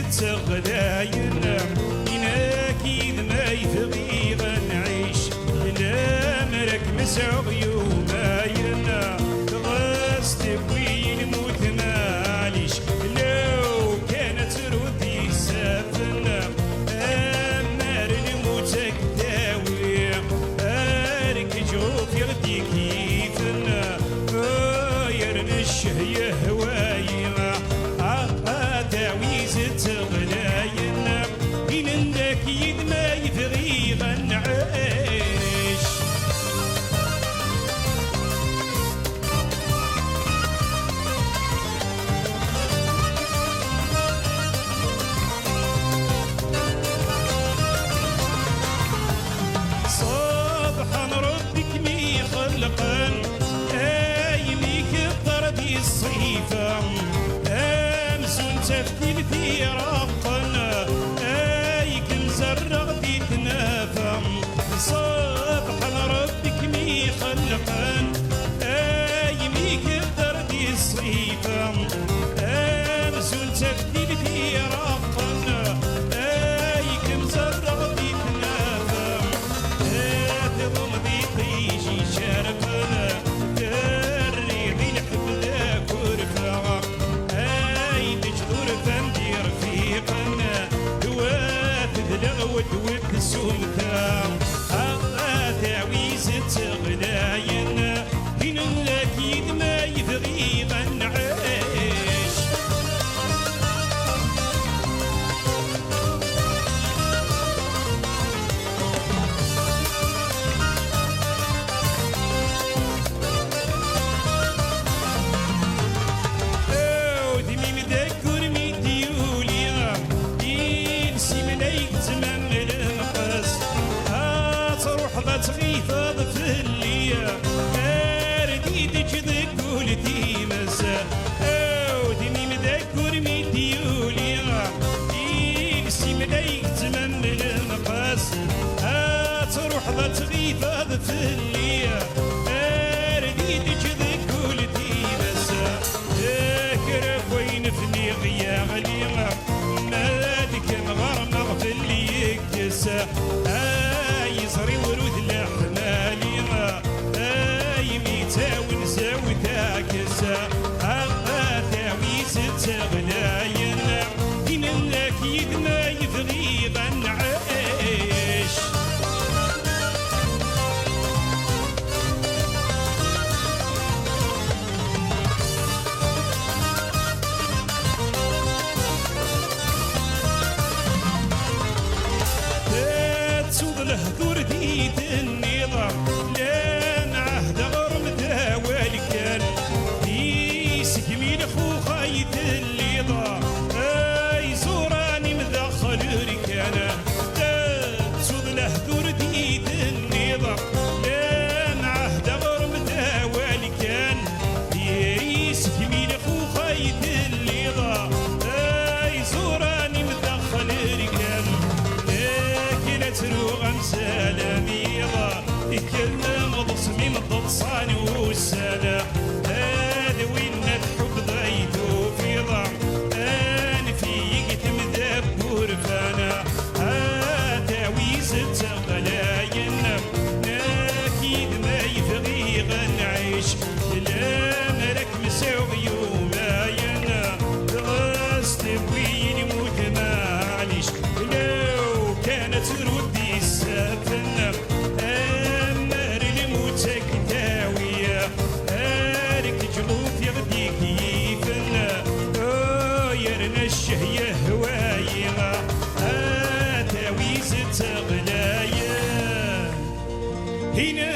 تغلاين أكيد ما يبغي غنعيش لا مرك مسعو يوماين غاست بوين موت ماليش لو كانت ردي سافن أمر الموتك داوي أرك جوف يغدي كيفن يرنش يهواي داوي تغلاين إن أكيد ما يبغي غنعيش صبحا ربك مي خلقا أيميك الطردي الصيفة أمسون تفتيل في رقنا أيك مزرق في تنافى صبحا ربك مي خلقا أيميك الطردي الصيفة أمسون تفتيل في رقنا أيك مزرق في تنافى تضم ذي طيشي شرفنا تريضي الحفلة كرفة أي تجذر فندي رفيقنا دوات السلطة تعويز تغلاين هنا الأكيد ما يبغي غنعيش تغيث في الليا أرديد جذك قولتي مسا أودني مذكر ميدي وليا يقسي ملايك تمام المقاس تروح ذا تغيث في الليا أرديد جذك قولتي مسا كرف وين فني غيا غليا مالك مغرمغ في اللي يكسا يصري ورود الأحمالي يميتاون زاوتاك تاويز تغلاين إن الأكيد ما يبغي غنعيش الهدور ديت النظام لان عهد غرم داوال كان يسقمي لخو خايت الليضة زوراني مدخل ركانا تسود الهدور ديت النظام لان عهد غرم داوال كان يسقمي لخو خايت الليضة زوراني مدخل ركانا تروغ سلامي يكلم ضصمي مضصاني والسلام هذا وين الحب ضيتو في ضم انا في يقتم ذبور فانا تعويز تغلاين اكيد ما يبغي غنعيش لا مرك مساوي يوماين غاست بوين يموت معليش لو كانت ردي السفن أمر الموتك داوية أرك جغوف يغدي كيفن يرنا الشهية هواية تعويز تغلايا هنا